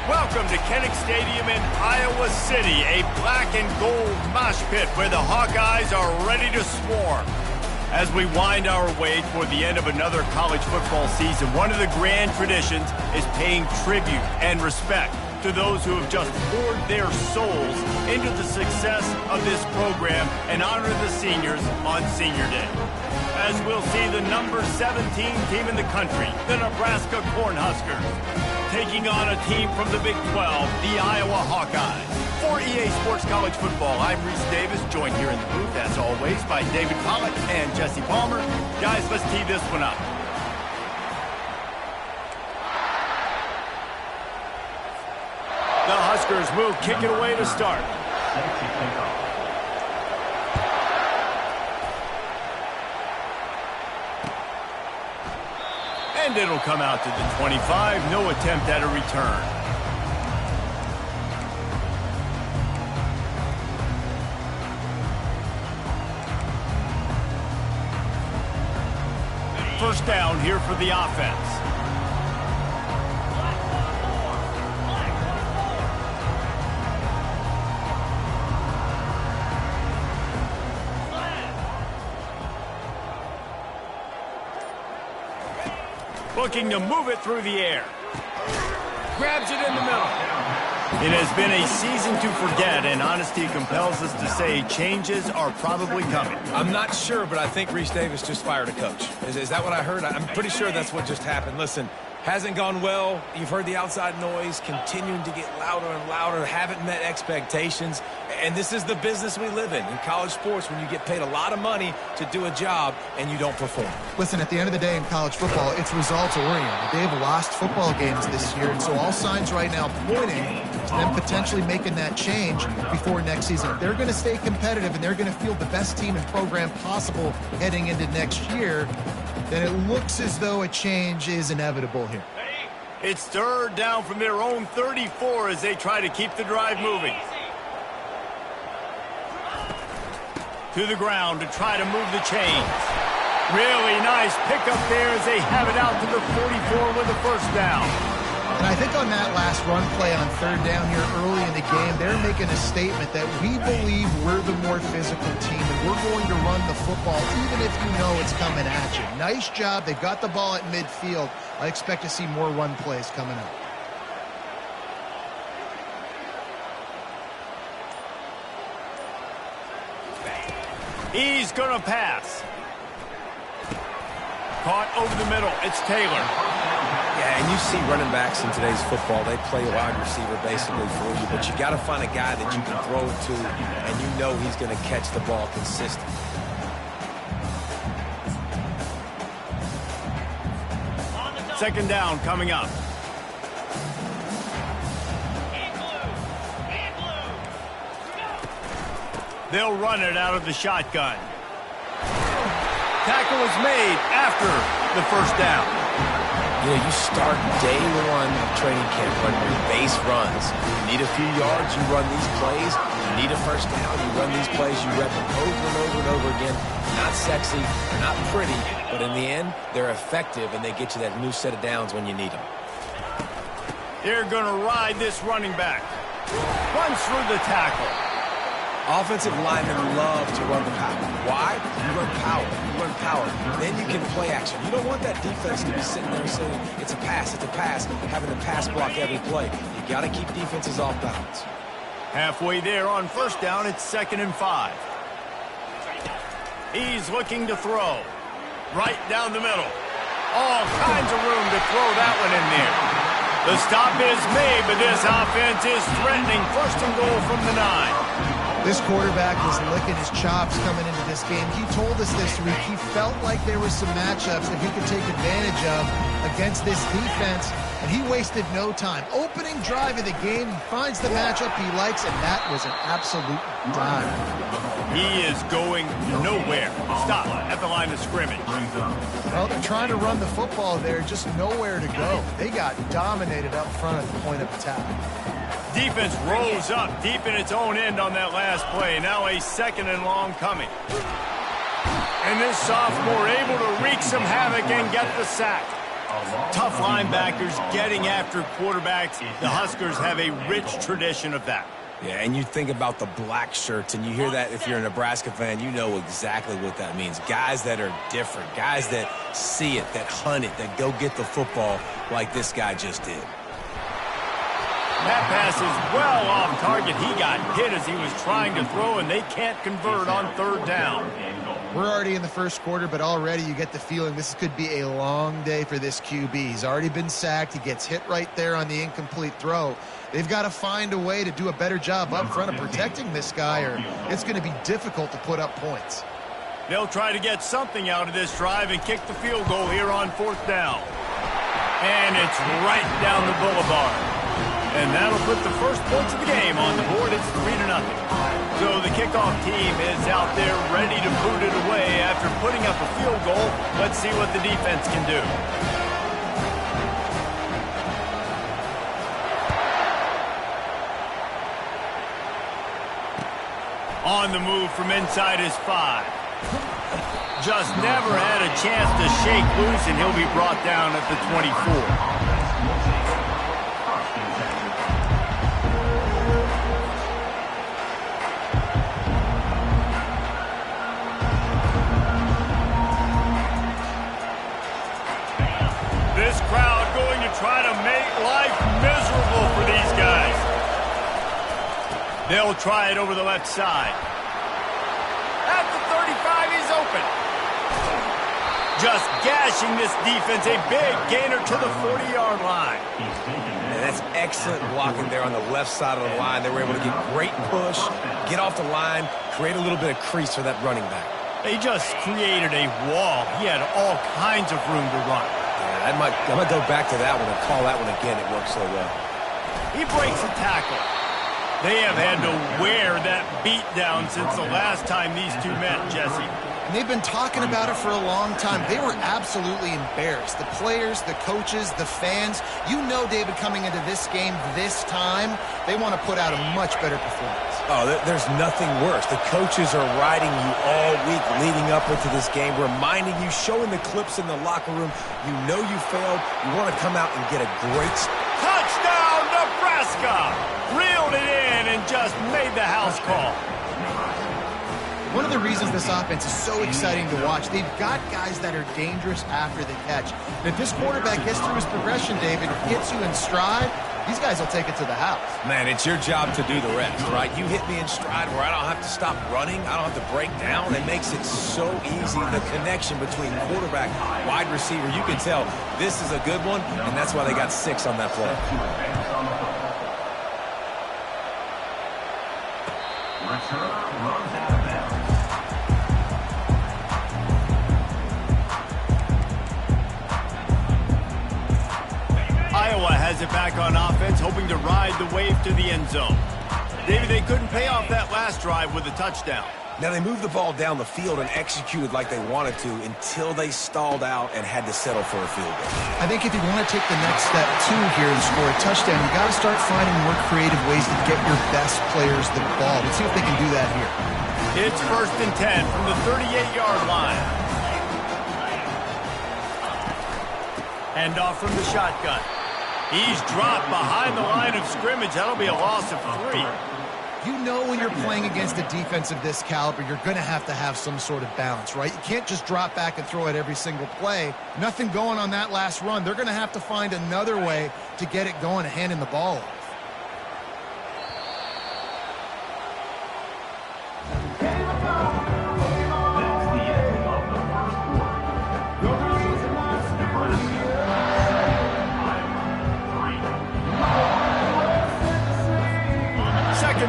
Welcome to Kinnick Stadium in Iowa City, a black and gold mosh pit where the Hawkeyes are ready to swarm. As we wind our way toward the end of another college football season, one of the grand traditions is paying tribute and respect to those who have just poured their souls into the success of this program and honor the seniors on Senior Day. As we'll see the number 17 team in the country, the Nebraska Cornhuskers, taking on a team from the Big 12, the Iowa Hawkeyes. For EA Sports College Football, I'm Reese Davis, joined here in the booth, as always, by David Pollack and Jesse Palmer. Guys, let's tee this one up. The Huskers will kick it away to start. And it'll come out to the 25. No attempt at a return. First down here for the offense. Looking to move it through the air. Grabs it in the middle. It has been a season to forget, and honesty compels us to say changes are probably coming. I'm not sure, but I think Reese Davis just fired a coach. Is that what I heard? I'm pretty sure that's what just happened. Listen, hasn't gone well. You've heard the outside noise continuing to get louder and louder. Haven't met expectations. And this is the business we live in college sports, when you get paid a lot of money to do a job and you don't perform. Listen, at the end of the day in college football, it's results-oriented. They've lost football games this year, and so all signs right now pointing to them potentially making that change before next season. If they're going to stay competitive and they're going to field the best team and program possible heading into next year, then it looks as though a change is inevitable here. It's third down from their own 34 as they try to keep the drive moving. To the ground to try to move the chains. Really nice pickup there as they have it out to the 44 with the first down. And I think on that last run play on third down here early in the game, they're making a statement that we believe we're the more physical team and we're going to run the football even if you know it's coming at you. Nice job. They've got the ball at midfield. I expect to see more run plays coming up. He's going to pass. Caught over the middle. It's Taylor. Yeah, and you see running backs in today's football, they play a wide receiver basically for you, but you got to find a guy that you can throw it to, and you know he's going to catch the ball consistently. Second down coming up. They'll run it out of the shotgun. Tackle is made after the first down. You know, you start day one training camp running your base runs. You need a few yards, you run these plays. You need a first down, you run these plays. You rep them over and over and over again. Not sexy, they're not pretty, but in the end, they're effective, and they get you that new set of downs when you need them. They're going to ride this running back. Runs through the tackle. Offensive linemen love to run the power. Why? You run power. You run power. Then you can play action. You don't want that defense to be sitting there saying, it's a pass, having to pass block every play. You got to keep defenses off balance. Halfway there on first down, it's 2nd and 5. He's looking to throw. Right down the middle. All kinds of room to throw that one in there. The stop is made, but this offense is threatening. 1st and goal from the 9. This quarterback was licking his chops coming into this game. He told us this week he felt like there were some matchups that he could take advantage of against this defense, and he wasted no time. Opening drive of the game, he finds the matchup he likes, and that was an absolute dime. He is going nowhere. Stop at the line of scrimmage. Well, they're trying to run the football there, just nowhere to go. They got dominated up front at the point of attack. Defense rolls up deep in its own end on that last play. Now a 2nd and long coming. And this sophomore able to wreak some havoc and get the sack. Tough linebackers getting after quarterbacks. The Huskers have a rich tradition of that. Yeah, and you think about the black shirts, and you hear that if you're a Nebraska fan, you know exactly what that means. Guys that are different, guys that see it, that hunt it, that go get the football like this guy just did. That pass is well off target. He got hit as he was trying to throw, and they can't convert on third down. We're already in the first quarter, but already you get the feeling this could be a long day for this QB. He's already been sacked. He gets hit right there on the incomplete throw. They've got to find a way to do a better job up front of protecting this guy, or it's going to be difficult to put up points. They'll try to get something out of this drive and kick the field goal here on fourth down. And it's right down the boulevard. And that'll put the first points of the game on the board. It's 3-0. So the kickoff team is out there ready to boot it away after putting up a field goal. Let's see what the defense can do. On the move from inside his 5. Just never had a chance to shake loose, and he'll be brought down at the 24. This crowd going to try to make life miserable for these guys. They'll try it over the left side. At the 35, he's open. Just gashing this defense, a big gainer to the 40-yard line. And that's excellent blocking there on the left side of the line. They were able to get great push, get off the line, create a little bit of crease for that running back. They just created a wall. He had all kinds of room to run. Yeah, I might go back to that one and call that one again. It worked so well. He breaks a tackle. They have had to wear that beat down since the last time these two met, Jesse. And they've been talking about it for a long time. They were absolutely embarrassed. The players, the coaches, the fans. You know, David, coming into this game this time, they want to put out a much better performance. Oh, there's nothing worse. The coaches are riding you all week leading up into this game, reminding you, showing the clips in the locker room. You know you failed. You want to come out and get a great... Touchdown, Nebraska! Reeled it in and just made the house call. One of the reasons this offense is so exciting to watch, they've got guys that are dangerous after the catch. And if this quarterback gets through his progression, David, gets you in stride, these guys will take it to the house. Man, it's your job to do the rest, right? You hit me in stride where I don't have to stop running. I don't have to break down. It makes it so easy. The connection between quarterback, wide receiver, you can tell this is a good one, and that's why they got 6 on that play. Iowa has it back on offense, hoping to ride the wave to the end zone. David, they couldn't pay off that last drive with a touchdown. Now, they moved the ball down the field and executed like they wanted to until they stalled out and had to settle for a field goal. I think if you want to take the next step, too, here and score a touchdown, you got to start finding more creative ways to get your best players the ball. Let's see if they can do that here. It's 1st and 10 from the 38-yard line. Hand off from the shotgun. He's dropped behind the line of scrimmage. That'll be a loss of 3. You know when you're playing against a defense of this caliber, you're going to have some sort of balance, right? You can't just drop back and throw it every single play. Nothing going on that last run. They're going to have to find another way to get it going and handing the ball off.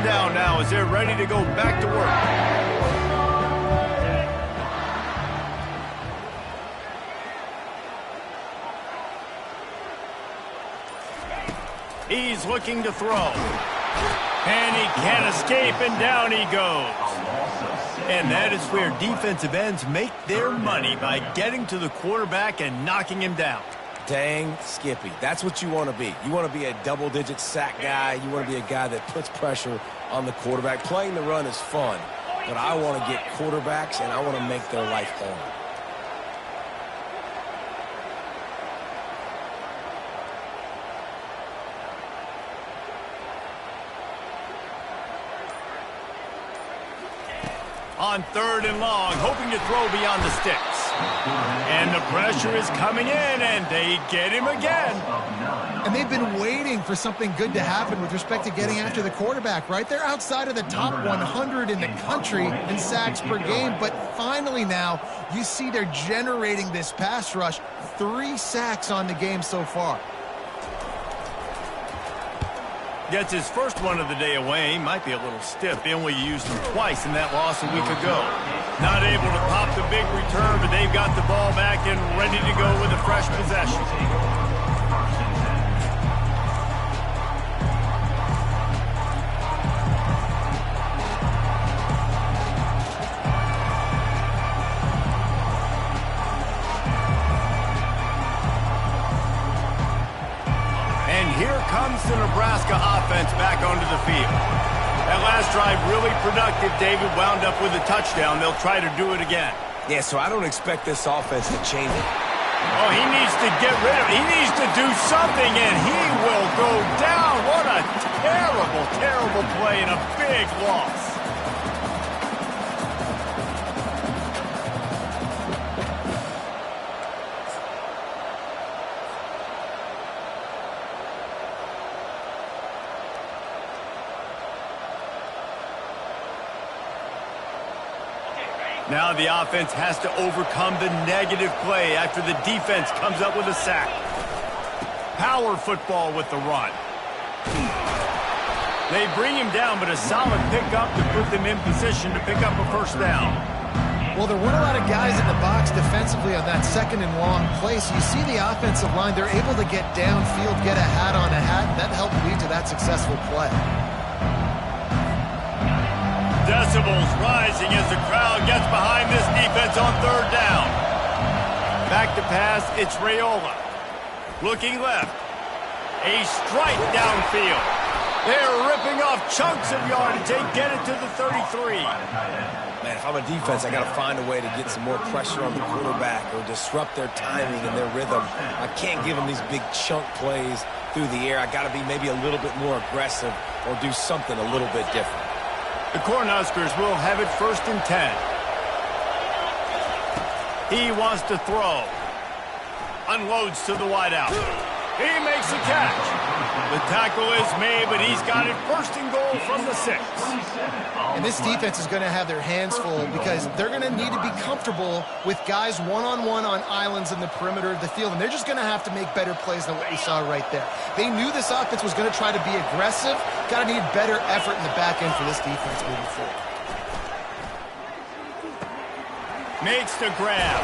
Down now as they're ready to go back to work. He's looking to throw. And he can't escape, and down he goes. And that is where defensive ends make their money, by getting to the quarterback and knocking him down. Dang, Skippy. That's what you want to be. You want to be a double-digit sack guy. You want to be a guy that puts pressure on the quarterback. Playing the run is fun, but I want to get quarterbacks, and I want to make their life hard. On 3rd and long, hoping to throw beyond the sticks. And the pressure is coming in, and they get him again. And they've been waiting for something good to happen with respect to getting after the quarterback, right? They're outside of the top 100 in the country in sacks per game, but finally now you see they're generating this pass rush. 3 sacks on the game so far. Gets his first one of the day away. Might be a little stiff. They only used him twice in that loss a week ago. Not able to pop the big return, but they've got the ball back and ready to go with a fresh possession. Comes the Nebraska offense back onto the field. That last drive really productive. David wound up with a touchdown. They'll try to do it again. Yeah, so I don't expect this offense to change it. Oh, he needs to get rid of it. He needs to do something, and he will go down. What a terrible, terrible play and a big loss. Now the offense has to overcome the negative play after the defense comes up with a sack. Power football with the run. They bring him down, but a solid pickup to put them in position to pick up a first down. Well, there weren't a lot of guys in the box defensively on that 2nd and long play, so you see the offensive line, they're able to get downfield, get a hat on a hat, and that helped lead to that successful play. Decibels rising as the crowd gets behind this defense on 3rd down. Back to pass, it's Raiola. Looking left. A strike downfield. They're ripping off chunks of yardage. They get it to the 33. Man, if I'm a defense, I got to find a way to get some more pressure on the quarterback or disrupt their timing and their rhythm. I can't give them these big chunk plays through the air. I got to be maybe a little bit more aggressive or do something a little bit different. The Cornhuskers will have it 1st and 10. He wants to throw. Unloads to the wideout. He makes a catch. The tackle is made, but he's got it 1st and goal from the 6. And this defense is going to have their hands full because they're going to need to be comfortable with guys one-on-one on islands in the perimeter of the field, and they're just going to have to make better plays than what we saw right there. They knew this offense was going to try to be aggressive. Got to need better effort in the back end for this defense moving forward. Makes the grab.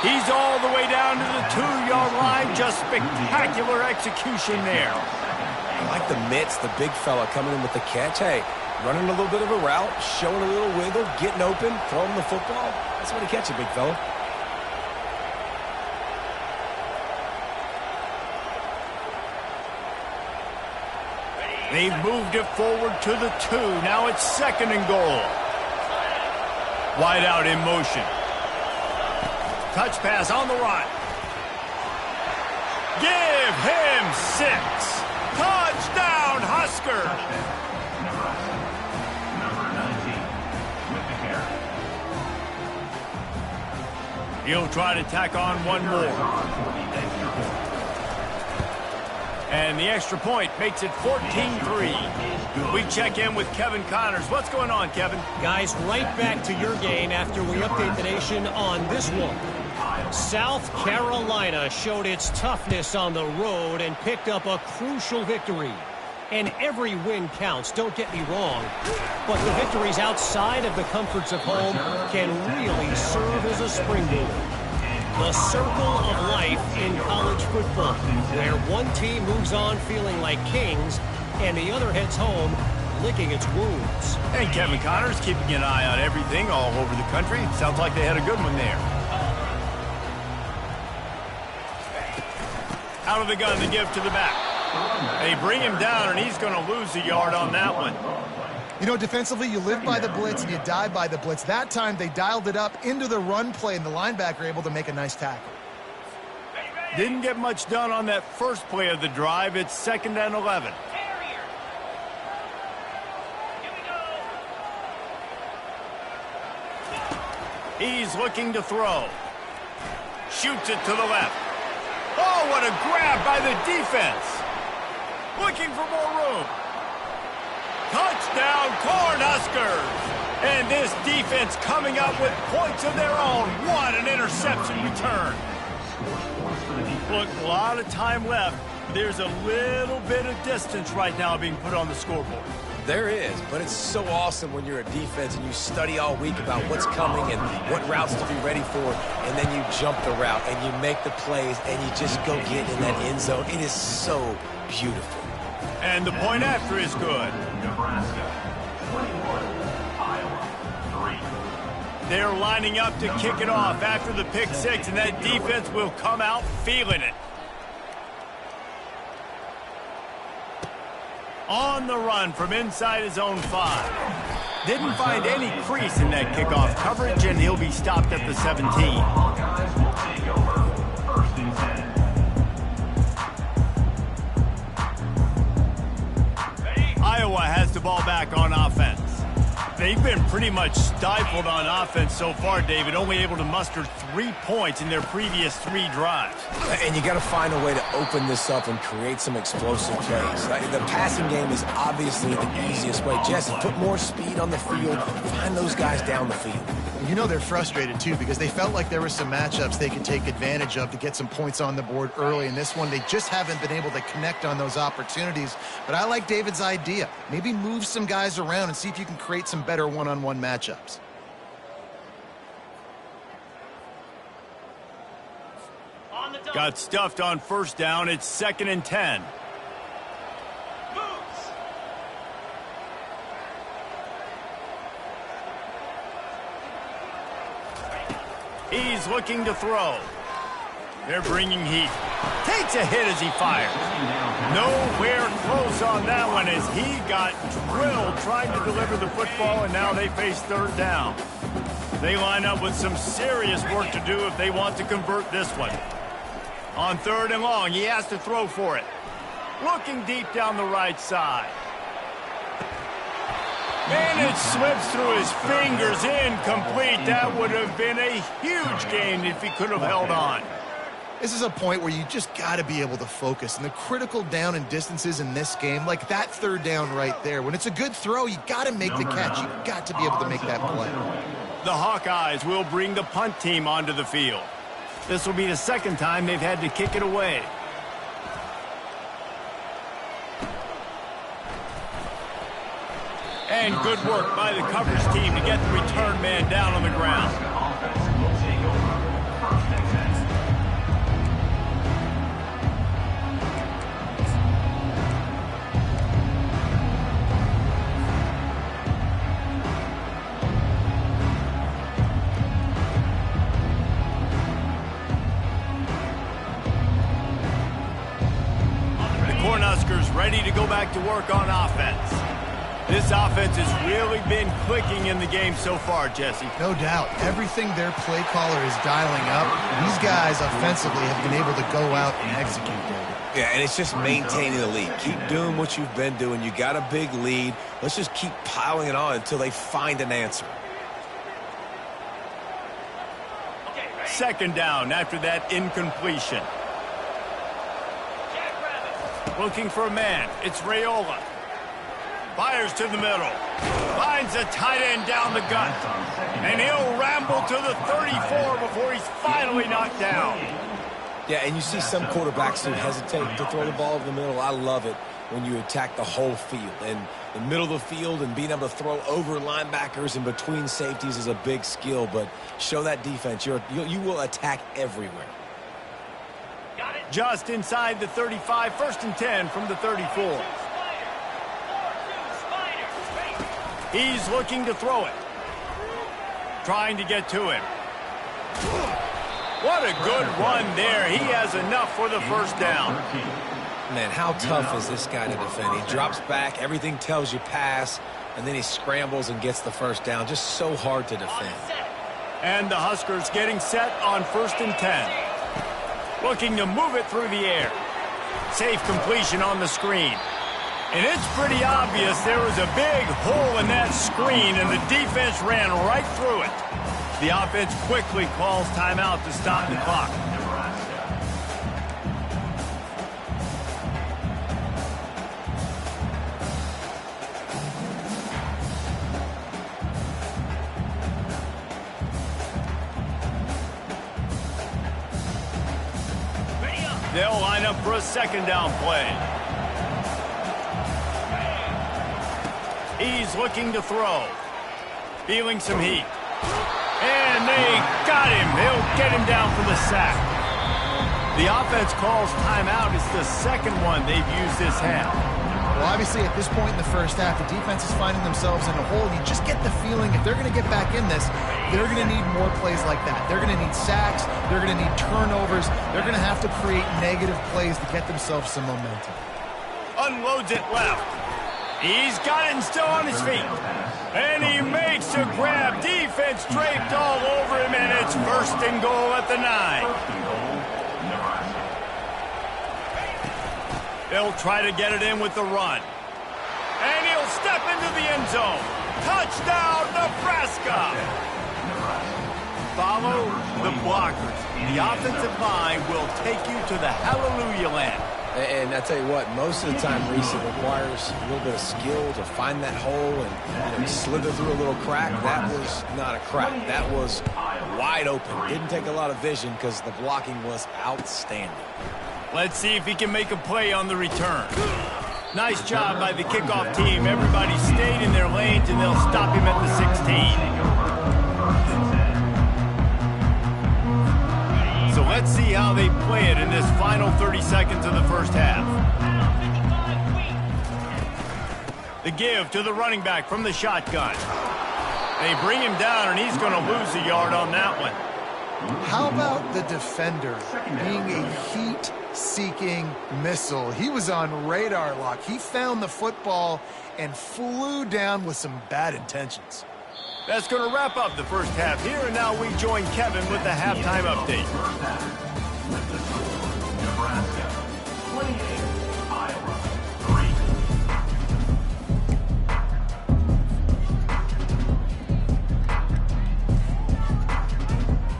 He's all the way down to the 2-yard line. Just spectacular execution there. I like the mitts, the big fella coming in with the catch. Hey, running a little bit of a route, showing a little wiggle, getting open, throwing the football. That's what he catch it, big fella. They've moved it forward to the 2. Now it's 2nd and goal. Wide out in motion. Touch pass on the run. Give him 6. Touchdown, Husker. He'll try to tack on one more. And the extra point makes it 14-3. We check in with Kevin Connors. What's going on, Kevin? Guys, right back to your game after we update the nation on this one. South Carolina showed its toughness on the road and picked up a crucial victory. And every win counts, don't get me wrong. But the victories outside of the comforts of home can really serve as a springboard. The circle of life in college football, where one team moves on feeling like kings and the other heads home licking its wounds. And Kevin Connors keeping an eye on everything all over the country. Sounds like they had a good one there. Out of the gun to give to the back. They bring him down, and he's going to lose a yard on that one. You know, defensively, you live by the blitz and you die by the blitz. That time, they dialed it up into the run play, and the linebacker able to make a nice tackle. Didn't get much done on that first play of the drive. It's 2nd and 11. He's looking to throw. Shoots it to the left. Oh, what a grab by the defense. Looking for more room. Touchdown, Cornhuskers. And this defense coming up with points of their own. What an interception return. Look, a lot of time left. There's a little bit of distance right now being put on the scoreboard. There is, but it's so awesome when you're a defense and you study all week about what's coming and what routes to be ready for, and then you jump the route and you make the plays and you just go get in that end zone. It is so beautiful. And the point after is good. Nebraska, 21, Iowa, 3. They're lining up to kick it off after the pick six, and that defense will come out feeling it. On the run from inside his own 5. Didn't find any crease in that kickoff coverage, and he'll be stopped at the 17. Hawkeyes will take over. First and 10. Iowa has the ball back on offense. They've been pretty much stifled on offense so far, David, only able to muster 3 points in their previous 3 drives. And you got to find a way to open this up and create some explosive plays. The passing game is obviously the easiest way. Jesse, put more speed on the field. Find those guys down the field. You know they're frustrated, too, because they felt like there were some matchups they could take advantage of to get some points on the board early. In this one, they just haven't been able to connect on those opportunities. But I like David's idea. Maybe move some guys around and see if you can create some better one-on-one matchups. Got stuffed on first down. It's 2nd and 10. He's looking to throw. They're bringing heat. Takes a hit as he fires. Nowhere close on that one as he got drilled trying to deliver the football, and now they face 3rd down. They line up with some serious work to do if they want to convert this one. On 3rd and long, he has to throw for it. Looking deep down the right side. And it slips through his fingers, incomplete. That would have been a huge gain if he could have held on. This is a point where you just got to be able to focus. And the critical down and distances in this game, like that 3rd down right there, when it's a good throw, you got to make the catch. You got to be able to make that play. The Hawkeyes will bring the punt team onto the field. This will be the 2nd time they've had to kick it away. And good work by the coverage team to get the return man down on the ground. Offense will take over. First and 10. The Cornhuskers ready to go back to work on offense. This offense has really been clicking in the game so far, Jesse. No doubt. Everything their play caller is dialing up, these guys offensively have been able to go out and execute, David. Yeah, and it's just maintaining the lead. Keep doing what you've been doing. You got a big lead. Let's just keep piling it on until they find an answer. 2nd down after that incompletion. Looking for a man. It's Raiola. Fires to the middle. Finds a tight end down the gut. And he'll ramble to the 34 before he's finally knocked down. Yeah, and you see some quarterbacks who hesitate to throw the ball over the middle. I love it when you attack the whole field. And the middle of the field and being able to throw over linebackers and between safeties is a big skill. But show that defense. You will attack everywhere. Just inside the 35, 1st and 10 from the 34. He's looking to throw it. Trying to get to him. What a good run there. He has enough for the 1st down. Man, how tough is this guy to defend? He drops back, everything tells you pass, and then he scrambles and gets the 1st down. Just so hard to defend. And the Huskers getting set on 1st and 10. Looking to move it through the air. Safe completion on the screen. And it's pretty obvious there was a big hole in that screen, and the defense ran right through it. The offense quickly calls timeout to stop the clock. They'll line up for a second down play. He's looking to throw. Feeling some heat. And they got him. They'll get him down for the sack. The offense calls timeout. It's the second one they've used this half. Well, obviously, at this point in the first half, the defense is finding themselves in a hole. You just get the feeling if they're going to get back in this, they're going to need more plays like that. They're going to need sacks. They're going to need turnovers. They're going to have to create negative plays to get themselves some momentum. Unloads it left. He's got it and still on his feet. And he makes a grab. Defense draped all over him, and it's 1st and goal at the 9. They'll try to get it in with the run. And he'll step into the end zone. Touchdown, Nebraska! Follow the blockers. The offensive line will take you to the hallelujah land. And I tell you what, most of the time, Reese, it requires a little bit of skill to find that hole and slither through a little crack. That was not a crack. That was wide open. Didn't take a lot of vision because the blocking was outstanding. Let's see if he can make a play on the return. Nice job by the kickoff team. Everybody stayed in their lanes, and they'll stop him at the 16. So let's see how they play it in this final 30 seconds of the first half. The give to the running back from the shotgun. They bring him down, and he's going to lose a yard on that one. How about the defender being a heat-seeking missile? He was on radar lock. He found the football and flew down with some bad intentions. That's going to wrap up the first half here, and now we join Kevin with the halftime update. Nebraska 28, Iowa 3.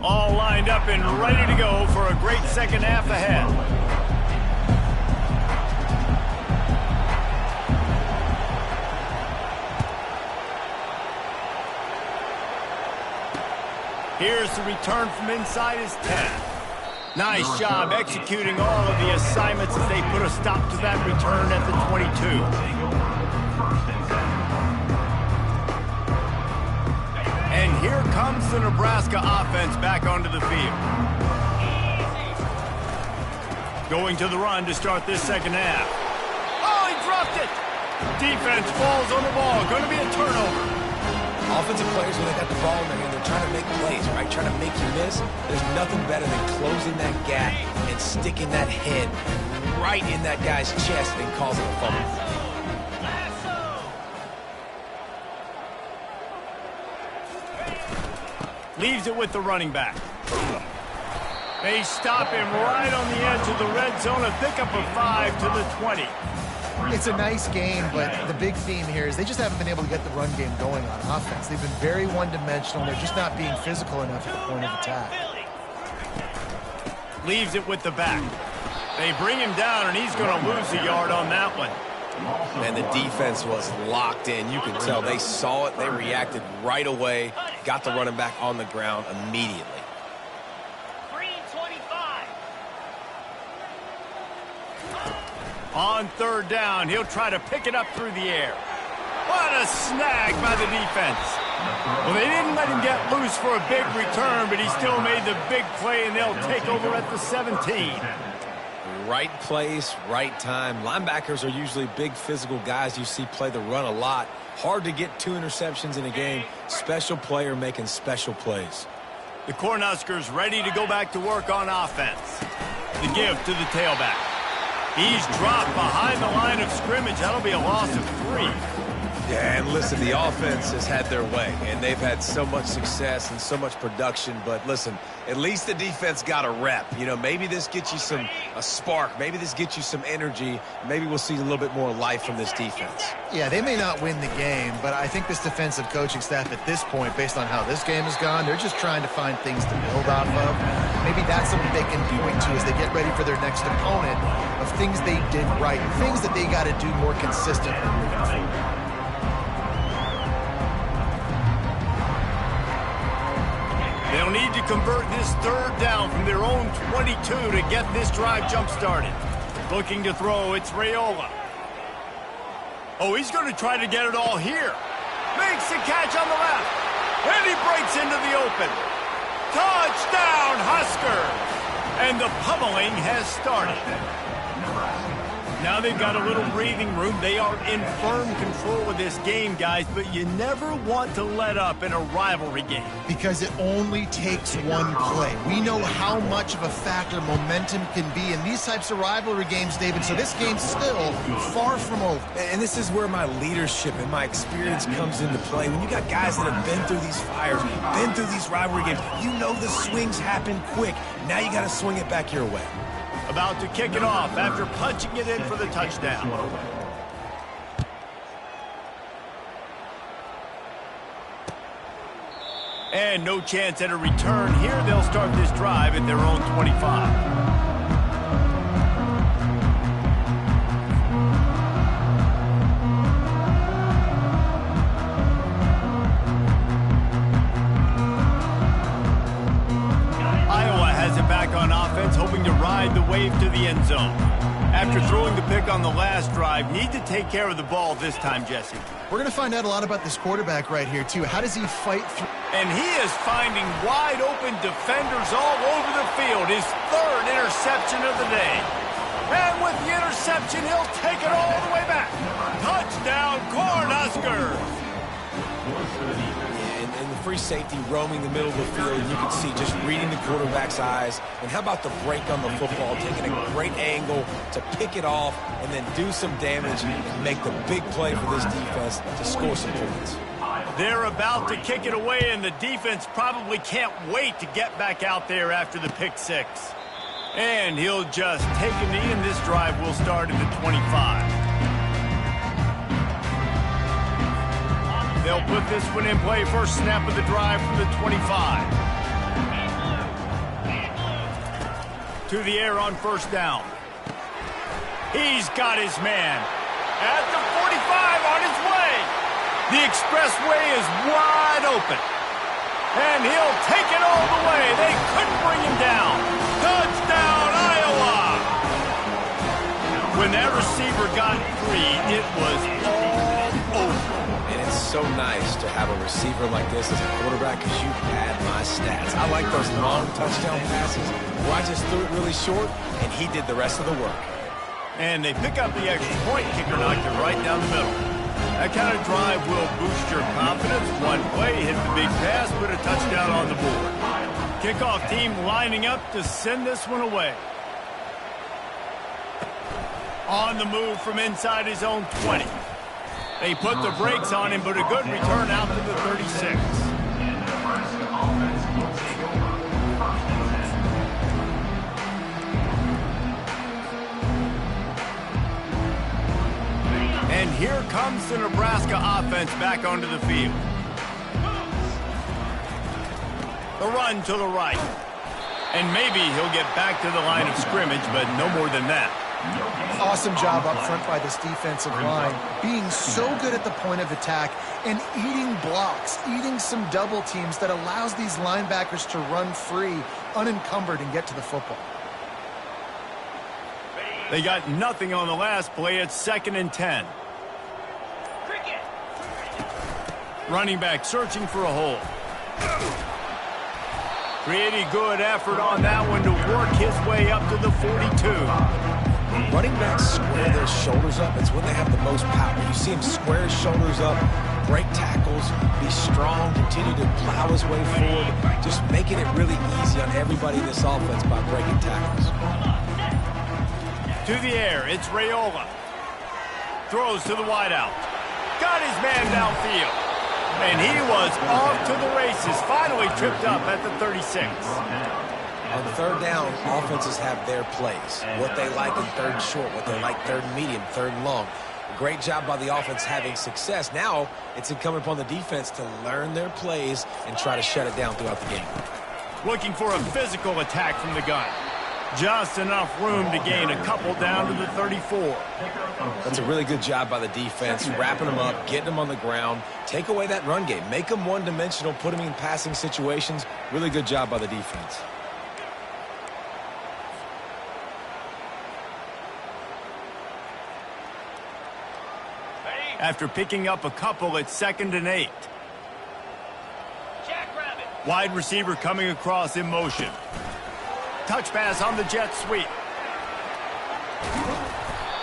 All lined up and ready to go for a great second half ahead. Here's the return from inside his 10. Nice job executing all of the assignments as they put a stop to that return at the 22. And here comes the Nebraska offense back onto the field. Going to the run to start this second half. Oh, he dropped it! Defense falls on the ball. Going to be a turnover. Offensive players, when they got the ball in their hand, they're trying to make plays, right? Trying to make you miss. There's nothing better than closing that gap and sticking that head right in that guy's chest and causing a fumble. Leaves it with the running back. They stop him right on the edge of the red zone. A pickup of 5 to the 20. It's a nice game, but the big theme here is they just haven't been able to get the run game going on offense. They've been very one-dimensional. They're just not being physical enough at the point of attack. Leaves it with the back. They bring him down, and he's going to lose a yard on that one. And the defense was locked in. You could tell they saw it. They reacted right away. Got the running back on the ground immediately. On third down, he'll try to pick it up through the air. What a snag by the defense. Well, they didn't let him get loose for a big return, but he still made the big play, and they'll take over at the 17. Right place, right time. Linebackers are usually big physical guys you see play the run a lot. Hard to get 2 interceptions in a game. Special player making special plays. The Cornhuskers ready to go back to work on offense. The give to the tailback. He's dropped behind the line of scrimmage. That'll be a loss of 3. Yeah, and listen, the offense has had their way, and they've had so much success and so much production. But listen, at least the defense got a rep. You know, maybe this gets you a spark. Maybe this gets you some energy. Maybe we'll see a little bit more life from this defense. Yeah, they may not win the game, but I think this defensive coaching staff at this point, based on how this game has gone, they're just trying to find things to build off of. Maybe that's something they can point to as they get ready for their next opponent of things they did right, things that they got to do more consistently moving forward. They'll need to convert this third down from their own 22 to get this drive jump-started. Looking to throw, it's Raiola. Oh, he's going to try to get it all here. Makes the catch on the left. And he breaks into the open. Touchdown, Huskers! And the pummeling has started. Now they've got a little breathing room. They are in firm control of this game, guys, but you never want to let up in a rivalry game. Because it only takes one play. We know how much of a factor momentum can be in these types of rivalry games, David, so this game's still far from over. And this is where my leadership and my experience comes into play. When you got guys that have been through these fires, been through these rivalry games, you know the swings happen quick. Now you got to swing it back your way. About to kick it off after punching it in for the touchdown. And no chance at a return here. They'll start this drive at their own 25. On offense, hoping to ride the wave to the end zone. After throwing the pick on the last drive, need to take care of the ball this time, Jesse. We're going to find out a lot about this quarterback right here, too. How does he fight through? And he is finding wide-open defenders all over the field. His third interception of the day. And with the interception, he'll take it all the way back. Touchdown, Cornhuskers! And the free safety roaming the middle of the field, and you can see just reading the quarterback's eyes. And how about the break on the football, taking a great angle to pick it off and then do some damage and make the big play for this defense to score some points. They're about to kick it away, and the defense probably can't wait to get back out there after the pick six. And he'll just take a knee, and this drive will start at the 25. They'll put this one in play. First snap of the drive from the 25. To the air on first down. He's got his man. At the 45 on his way. The expressway is wide open. And he'll take it all the way. They couldn't bring him down. Touchdown, Iowa! When that receiver got free, it was all over. So nice to have a receiver like this as a quarterback because you had my stats. I like those long touchdown passes where I just threw it really short and he did the rest of the work. And they pick up the extra point. Kicker knocked it right down the middle. That kind of drive will boost your confidence. One play, hit the big pass, put a touchdown on the board. Kickoff team lining up to send this one away. On the move from inside his own 20. They put the brakes on him, but a good return out to the 36. And here comes the Nebraska offense back onto the field. The run to the right. And maybe he'll get back to the line of scrimmage, but no more than that. Awesome job up front by this defensive line, being so good at the point of attack and eating blocks, eating some double teams that allows these linebackers to run free, unencumbered, and get to the football. They got nothing on the last play. It's 2nd and 10. Running back searching for a hole. Pretty good effort on that one to work his way up to the 42. Running backs square their shoulders up. It's when they have the most power. You see him square his shoulders up, break tackles, be strong, continue to plow his way forward, just making it really easy on everybody in this offense by breaking tackles. To the air, it's Raiola. Throws to the wideout. Got his man downfield. And he was off to the races, finally tripped up at the 36. On third down, offenses have their plays. What they like in third and short, what they like third and medium, third and long. Great job by the offense having success. Now it's incumbent upon the defense to learn their plays and try to shut it down throughout the game. Looking for a physical attack from the gun. Just enough room to gain a couple down to the 34. That's a really good job by the defense, wrapping them up, getting them on the ground. Take away that run game. Make them one-dimensional, put them in passing situations. Really good job by the defense. After picking up a couple, it's 2nd and 8. Wide receiver coming across in motion. Touch pass on the jet sweep.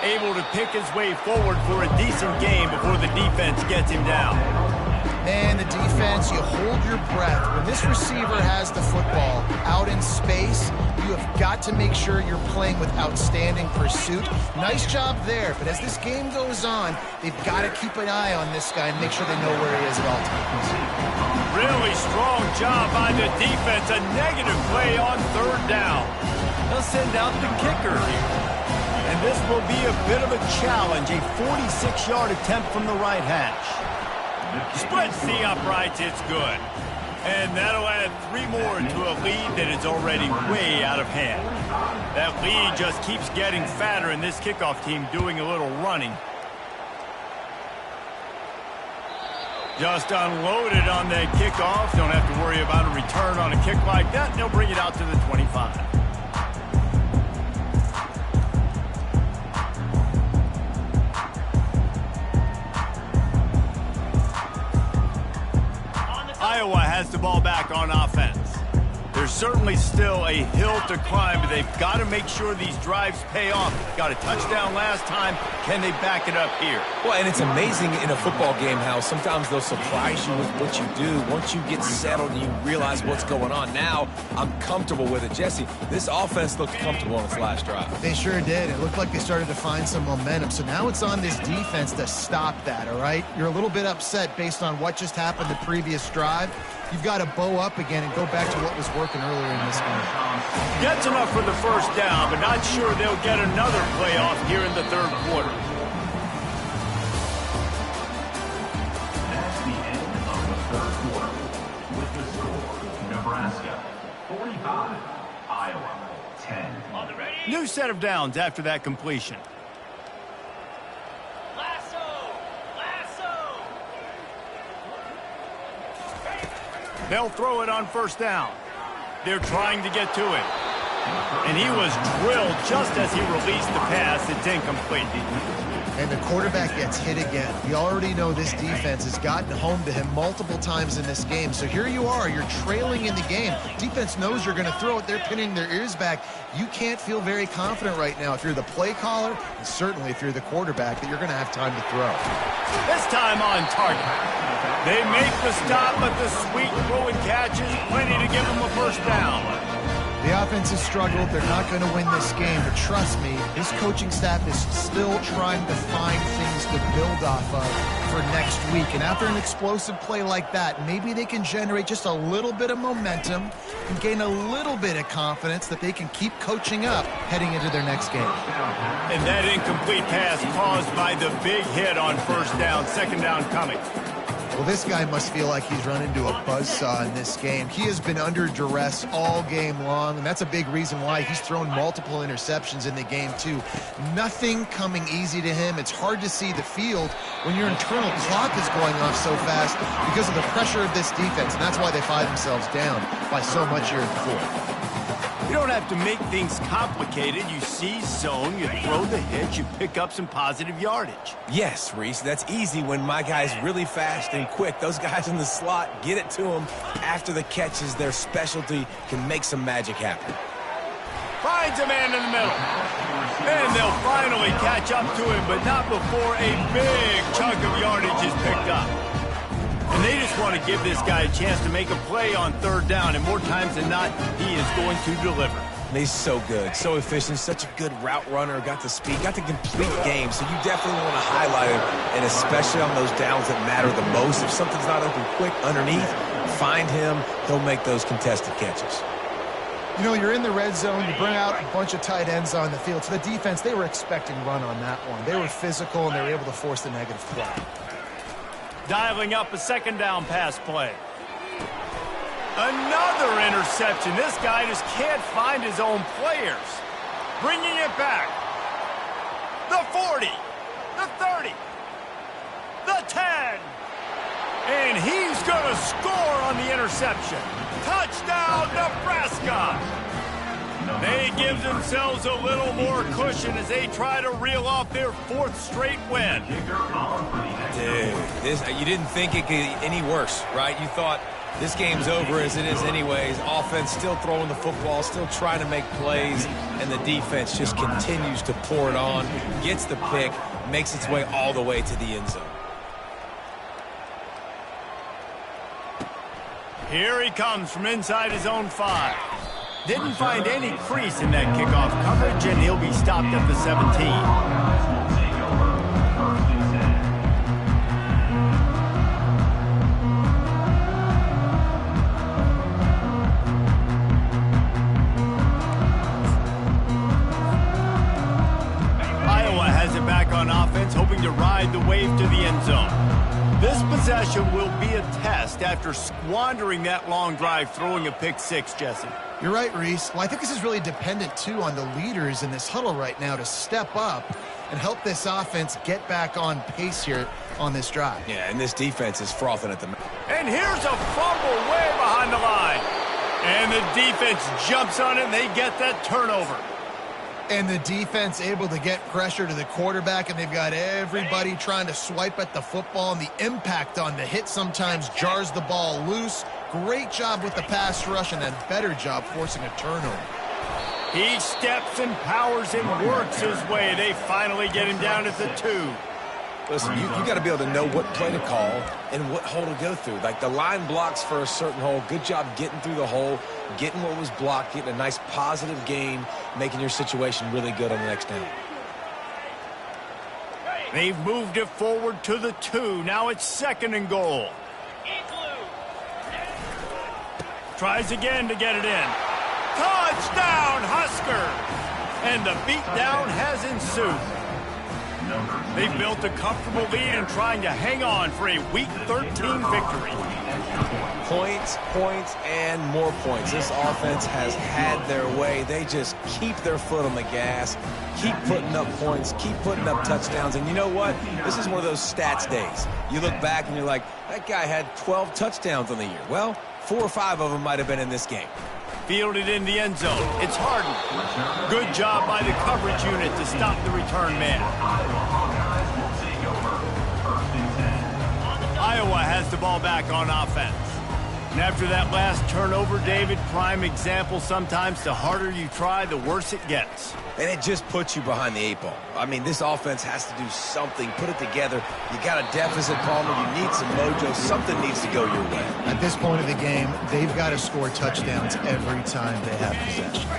Able to pick his way forward for a decent game before the defense gets him down. Man, the defense, you hold your breath. When this receiver has the football out in space, you have got to make sure you're playing with outstanding pursuit. Nice job there, but as this game goes on, they've got to keep an eye on this guy and make sure they know where he is at all times. Really strong job by the defense. A negative play on third down. They'll send out the kicker here. And this will be a bit of a challenge, a 46-yard attempt from the right hash. Splits the uprights, it's good. And that'll add 3 more to a lead that is already way out of hand. That lead just keeps getting fatter, and this kickoff team doing a little running. Just unloaded on that kickoff. Don't have to worry about a return on a kick like that. They'll bring it out to the 25. Iowa has the ball back on offense. There's certainly still a hill to climb, but they've got to make sure these drives pay off. Got a touchdown last time. Can they back it up here? Well, and it's amazing in a football game how sometimes they'll surprise you with what you do. Once you get settled and you realize what's going on, now I'm comfortable with it. Jesse, this offense looked comfortable on its last drive. They sure did. It looked like they started to find some momentum. So now it's on this defense to stop that, all right? You're a little bit upset based on what just happened the previous drive. You've got to bow up again and go back to what was working earlier in this game. Gets enough for the first down, but not sure they'll get another playoff here in the third quarter. That's the end of the third quarter. With the score, Nebraska 45, Iowa 10. New set of downs after that completion. They'll throw it on first down. They're trying to get to it. And he was drilled just as he released the pass. It's incomplete. And the quarterback gets hit again. We already know this defense has gotten home to him multiple times in this game. So here you are. You're trailing in the game. Defense knows you're going to throw it. They're pinning their ears back. You can't feel very confident right now if you're the play caller, and certainly if you're the quarterback, that you're going to have time to throw. This time on target. They make the stop, but the sweet throw and catch is plenty to give them a first down. The offense has struggled. They're not going to win this game, but trust me, this coaching staff is still trying to find things to build off of for next week. And after an explosive play like that, maybe they can generate just a little bit of momentum and gain a little bit of confidence that they can keep coaching up heading into their next game. And that incomplete pass caused by the big hit on first down, second down coming. Well, this guy must feel like he's run into a buzzsaw in this game. He has been under duress all game long, and that's a big reason why he's thrown multiple interceptions in the game, too. Nothing coming easy to him. It's hard to see the field when your internal clock is going off so fast because of the pressure of this defense, and that's why they find themselves down by so much here in the fourth. You don't have to make things complicated. You seize zone, you throw the hitch, you pick up some positive yardage. Yes, Reese, that's easy when my guy's really fast and quick. Those guys in the slot, get it to them after the catch is their specialty, can make some magic happen. Finds a man in the middle. And they'll finally catch up to him, but not before a big chunk of yardage is picked up. And they just want to give this guy a chance to make a play on third down, and more times than not, he is going to deliver. He's so good, so efficient, such a good route runner, got the speed, got the complete game, so you definitely want to highlight him, and especially on those downs that matter the most. If something's not open quick underneath, find him, he'll make those contested catches. You know, you're in the red zone, you bring out a bunch of tight ends on the field. So the defense, they were expecting run on that one. They were physical, and they were able to force the negative play. Dialing up a second down pass play. Another interception. This guy just can't find his own players. Bringing it back. The 40. The 30. The 10. And he's going to score on the interception. Touchdown, Nebraska. They give themselves a little more cushion as they try to reel off their 4th straight win. Dude, you didn't think it could get any worse, right? You thought this game's over as it is anyways. Offense still throwing the football, still trying to make plays, and the defense just continues to pour it on, gets the pick, makes its way all the way to the end zone. Here he comes from inside his own 5. Didn't find any crease in that kickoff coverage, and he'll be stopped at the 17. On offense, hoping to ride the wave to the end zone. This possession will be a test after squandering that long drive, throwing a pick 6, Jesse. You're right, Reese. Well, I think this is really dependent, too, on the leaders in this huddle right now to step up and help this offense get back on pace here on this drive. Yeah, and this defense is frothing at the mouth. And here's a fumble way behind the line. And the defense jumps on it, and they get that turnover. And the defense able to get pressure to the quarterback, and they've got everybody trying to swipe at the football, and the impact on the hit sometimes jars the ball loose. Great job with the pass rush, and then better job forcing a turnover. He steps and powers and works his way. They finally get him down at the 2. Listen, you got to be able to know what play to call and what hole to go through. Like the line blocks for a certain hole. Good job getting through the hole, getting what was blocked, getting a nice positive gain, making your situation really good on the next down. They've moved it forward to the 2. Now it's 2nd and goal. Tries again to get it in. Touchdown, Husker! And the beatdown has ensued. They've built a comfortable lead and trying to hang on for a Week 13 victory. Points, points, and more points. This offense has had their way. They just keep their foot on the gas, keep putting up points, keep putting up touchdowns. And you know what? This is one of those stats days. You look back and you're like, that guy had 12 touchdowns on the year. Well, 4 or 5 of them might have been in this game. Fielded in the end zone. It's Harden. Good job by the coverage unit to stop the return man. Iowa has the ball back on offense. And after that last turnover, David, prime example, sometimes the harder you try, the worse it gets. And it just puts you behind the 8 ball. I mean, this offense has to do something, put it together. You got a deficit, Palmer. You need some mojo. Something needs to go your way. At this point of the game, they've got to score touchdowns every time they have possession.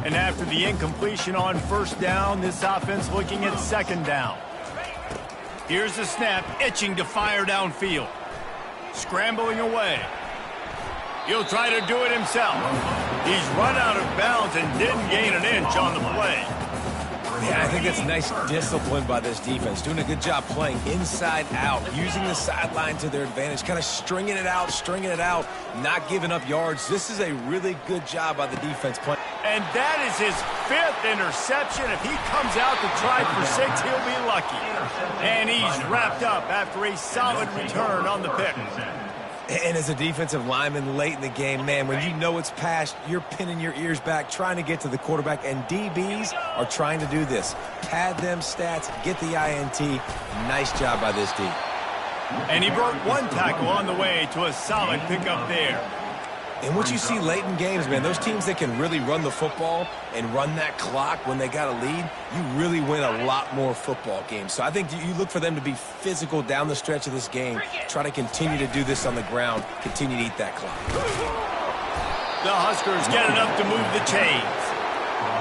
And after the incompletion on 1st down, this offense looking at 2nd down. Here's the snap, itching to fire downfield. Scrambling away. He'll try to do it himself. He's run out of bounds and didn't gain an inch on the play. Yeah, I think that's nice discipline by this defense. Doing a good job playing inside out, using the sideline to their advantage, kind of stringing it out, not giving up yards. This is a really good job by the defense playing. And that is his 5th interception. If he comes out to try for 6, he'll be lucky. And he's wrapped up after a solid return on the pick. And as a defensive lineman late in the game, man, when you know it's past, you're pinning your ears back, trying to get to the quarterback, and DBs are trying to do this. Pad them stats, get the INT. Nice job by this D. And he broke 1 tackle on the way to a solid pickup there. And what you see late in games, man, those teams that can really run the football and run that clock when they got a lead, you really win a lot more football games. So I think you look for them to be physical down the stretch of this game, try to continue to do this on the ground, continue to eat that clock. The Huskers get enough to move the chains.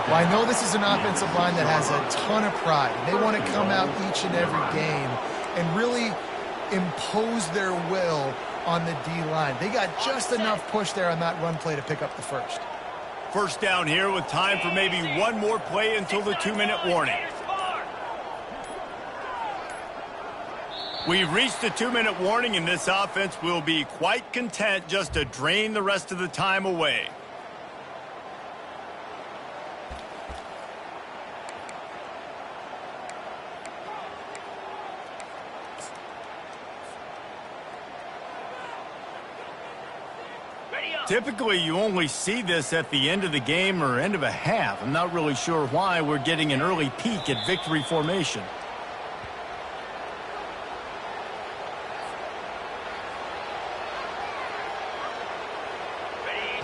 Well, I know this is an offensive line that has a ton of pride. They want to come out each and every game and really impose their will on the D-line. They got just enough push there on that run play to pick up the first. First down here with time for maybe one more play until the 2-minute warning. We've reached the 2-minute warning, and this offense will be quite content just to drain the rest of the time away. Typically, you only see this at the end of the game or end of a half. I'm not really sure why we're getting an early peek at victory formation.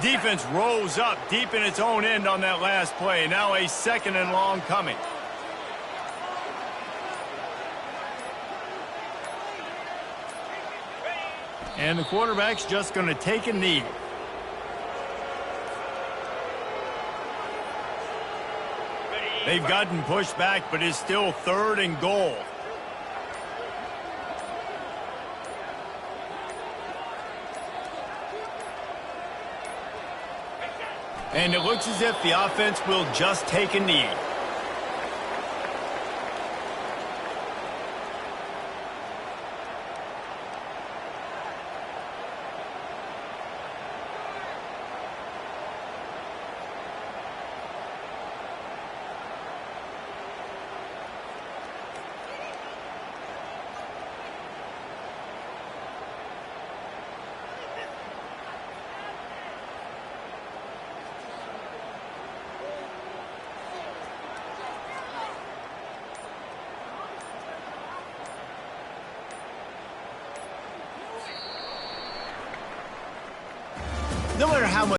Defense rose up deep in its own end on that last play. Now a second and long coming. And the quarterback's just going to take a knee. They've gotten pushed back, but it's still 3rd and goal. And it looks as if the offense will just take a knee. No matter how much